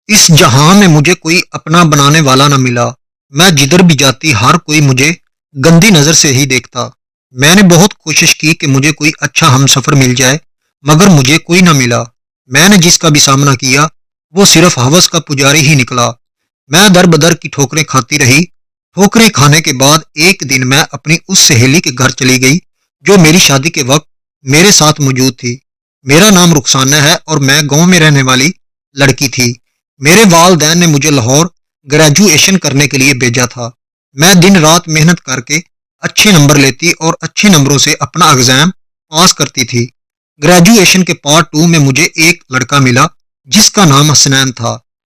इस जहां में मुझे कोई अपना बनाने वाला न मिला। मैं जिधर भी जाती हर कोई मुझे गंदी नजर से ही देखता। मैंने बहुत कोशिश की कि मुझे कोई अच्छा हमसफर मिल जाए, मगर मुझे कोई न मिला। मैंने जिसका भी सामना किया वो सिर्फ हवस का पुजारी ही निकला। मैं दर बदर की ठोकरें खाती रही। ठोकरें खाने के बाद एक दिन मैं अपनी उस सहेली के घर चली गई जो मेरी शादी के वक्त मेरे साथ मौजूद थी। मेरा नाम रुखसाना है और मैं गांव में रहने वाली लड़की थी। मेरे वालदैन ने मुझे लाहौर ग्रेजुएशन करने के लिए भेजा था। मैं दिन रात मेहनत करके अच्छे नंबर लेती और अच्छे नंबरों से अपना एग्जाम पास करती थी। ग्रेजुएशन के पार्ट 2 में मुझे एक लड़का मिला जिसका नाम हसनैन था।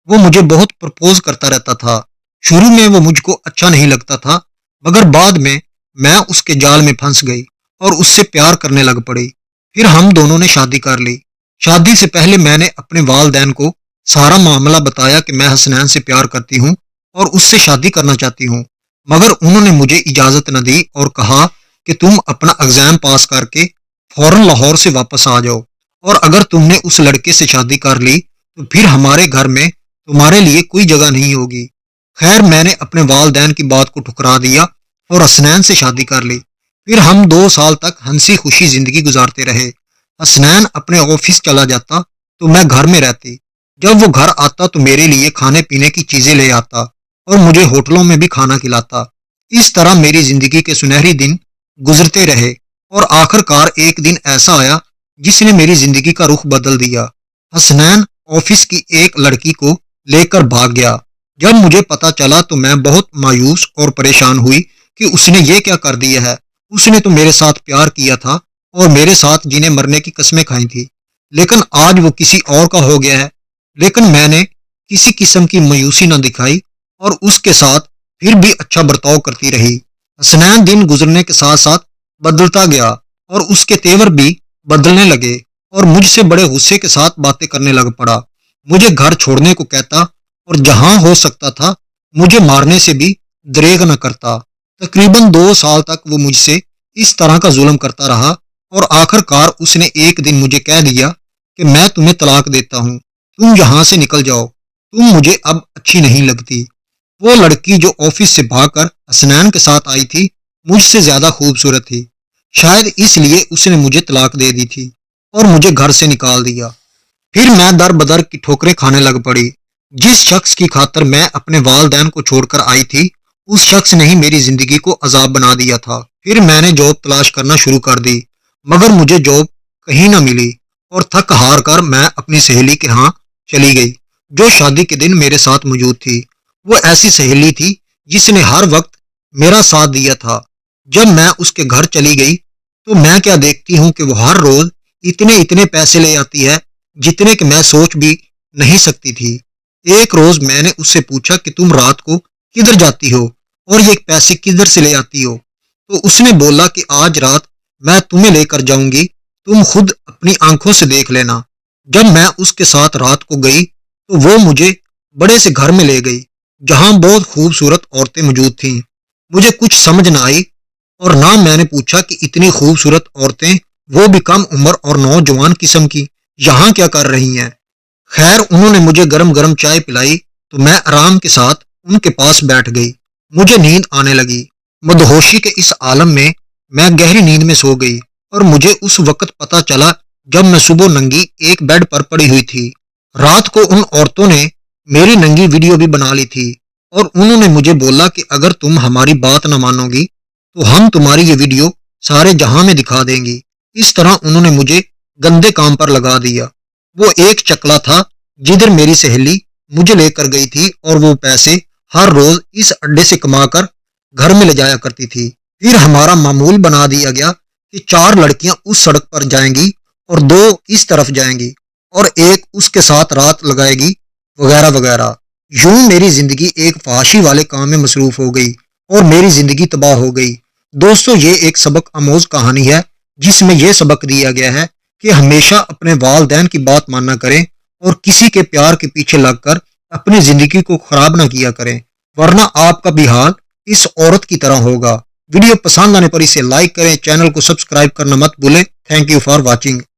वो मुझे बहुत प्रपोज करता रहता था। शुरू में वो मुझको अच्छा नहीं लगता था, मगर बाद में मैं उसके जाल में फंस गई और उससे प्यार करने लग पड़ी। फिर हम दोनों ने शादी कर ली। शादी से पहले मैंने अपने वालदैन को सारा मामला बताया कि मैं हसनैन से प्यार करती हूँ और उससे शादी करना चाहती हूँ, मगर उन्होंने मुझे इजाजत न दी और कहा कि तुम अपना एग्जाम पास करके फौरन लाहौर से वापस आ जाओ, और अगर तुमने उस लड़के से शादी कर ली तो फिर हमारे घर में तुम्हारे लिए कोई जगह नहीं होगी। खैर, मैंने अपने वालदैन की बात को ठुकरा दिया और हसनैन से शादी कर ली। फिर हम 2 साल तक हंसी खुशी जिंदगी गुजारते रहे। हसनैन अपने ऑफिस चला जाता तो मैं घर में रहती। जब वो घर आता तो मेरे लिए खाने पीने की चीजें ले आता और मुझे होटलों में भी खाना खिलाता। इस तरह मेरी जिंदगी के सुनहरी दिन गुजरते रहे और आखिरकार एक दिन ऐसा आया जिसने मेरी जिंदगी का रुख बदल दिया। हसनैन ऑफिस की एक लड़की को लेकर भाग गया। जब मुझे पता चला तो मैं बहुत मायूस और परेशान हुई कि उसने ये क्या कर दिया है। उसने तो मेरे साथ प्यार किया था और मेरे साथ जीने मरने की कस्में खाई थी, लेकिन आज वो किसी और का हो गया है। लेकिन मैंने किसी किस्म की मायूसी न दिखाई और उसके साथ फिर भी अच्छा बर्ताव करती रही। हसनैन दिन गुजरने के साथ साथ बदलता गया और उसके तेवर भी बदलने लगे और मुझसे बड़े गुस्से के साथ बातें करने लग पड़ा। मुझे घर छोड़ने को कहता और जहां हो सकता था मुझे मारने से भी दरेग न करता। तकरीबन 2 साल तक वो मुझसे इस तरह का जुल्म करता रहा और आखिरकार उसने एक दिन मुझे कह दिया कि मैं तुम्हें तलाक देता हूँ, तुम यहाँ से निकल जाओ, तुम मुझे अब अच्छी नहीं लगती। वो लड़की जो ऑफिस से भागकर हसनैन के साथ आई थी मुझसे ज्यादा खूबसूरत थी। शायद इसलिए उसने मुझे तलाक दे दी थी और मुझे घर से निकाल दिया। फिर मैं दर बदर की ठोकरें खाने लग पड़ी। जिस शख्स की खातर मैं अपने वालदैन को छोड़कर आई थी उस शख्स ने ही मेरी जिंदगी को अजाब बना दिया था। फिर मैंने जॉब तलाश करना शुरू कर दी, मगर मुझे जॉब कहीं ना मिली और थक हार कर मैं अपनी सहेली के यहाँ चली गई जो शादी के दिन मेरे साथ मौजूद थी। वो ऐसी सहेली थी जिसने हर वक्त मेरा साथ दिया था। जब मैं उसके घर चली गई तो मैं क्या देखती हूँ कि वो हर रोज इतने इतने पैसे ले आती है जितने कि मैं सोच भी नहीं सकती थी। एक रोज मैंने उससे पूछा कि तुम रात को किधर जाती हो और ये पैसे किधर से ले आती हो, तो उसने बोला कि आज रात मैं तुम्हें लेकर जाऊंगी, तुम खुद अपनी आंखों से देख लेना। जब मैं उसके साथ रात को गई तो वो मुझे बड़े से घर में ले गई जहां बहुत खूबसूरत औरतें मौजूद थीं। मुझे कुछ समझ न आई और ना मैंने पूछा कि इतनी खूबसूरत औरतें, वो भी कम उम्र और नौजवान किस्म की, यहाँ क्या कर रही हैं। खैर, उन्होंने मुझे गरम गरम चाय पिलाई तो मैं आराम के साथ उनके पास बैठ गई। मुझे नींद आने लगी। मदहोशी के इस आलम में मैं गहरी नींद में सो गई और मुझे उस वक्त पता चला जब मैं सुबह नंगी एक बेड पर पड़ी हुई थी। रात को उन औरतों ने मेरी नंगी वीडियो भी बना ली थी और उन्होंने मुझे बोला कि अगर तुम हमारी बात न मानोगी तो हम तुम्हारी ये वीडियो सारे जहां में दिखा देंगी। इस तरह उन्होंने मुझे गंदे काम पर लगा दिया। वो एक चकला था जिधर मेरी सहेली मुझे लेकर गई थी और वो पैसे हर रोज इस अड्डे से कमाकर घर में ले जाया करती थी। फिर हमारा मामूल बना दिया गया कि 4 लड़कियां उस सड़क पर जाएंगी और 2 इस तरफ जाएंगी और एक उसके साथ रात लगाएगी, वगैरह वगैरह। यूं मेरी जिंदगी एक फहाशी वाले काम में मसरूफ हो गई और मेरी जिंदगी तबाह हो गई। दोस्तों, ये एक सबक आमोज कहानी है जिसमें यह सबक दिया गया है कि हमेशा अपने वालदैन की बात मानना करें और किसी के प्यार के पीछे लगकर अपनी जिंदगी को खराब ना किया करें, वरना आपका भी हाल इस औरत की तरह होगा। वीडियो पसंद आने पर इसे लाइक करें, चैनल को सब्सक्राइब करना मत भूलें। Thank you for watching.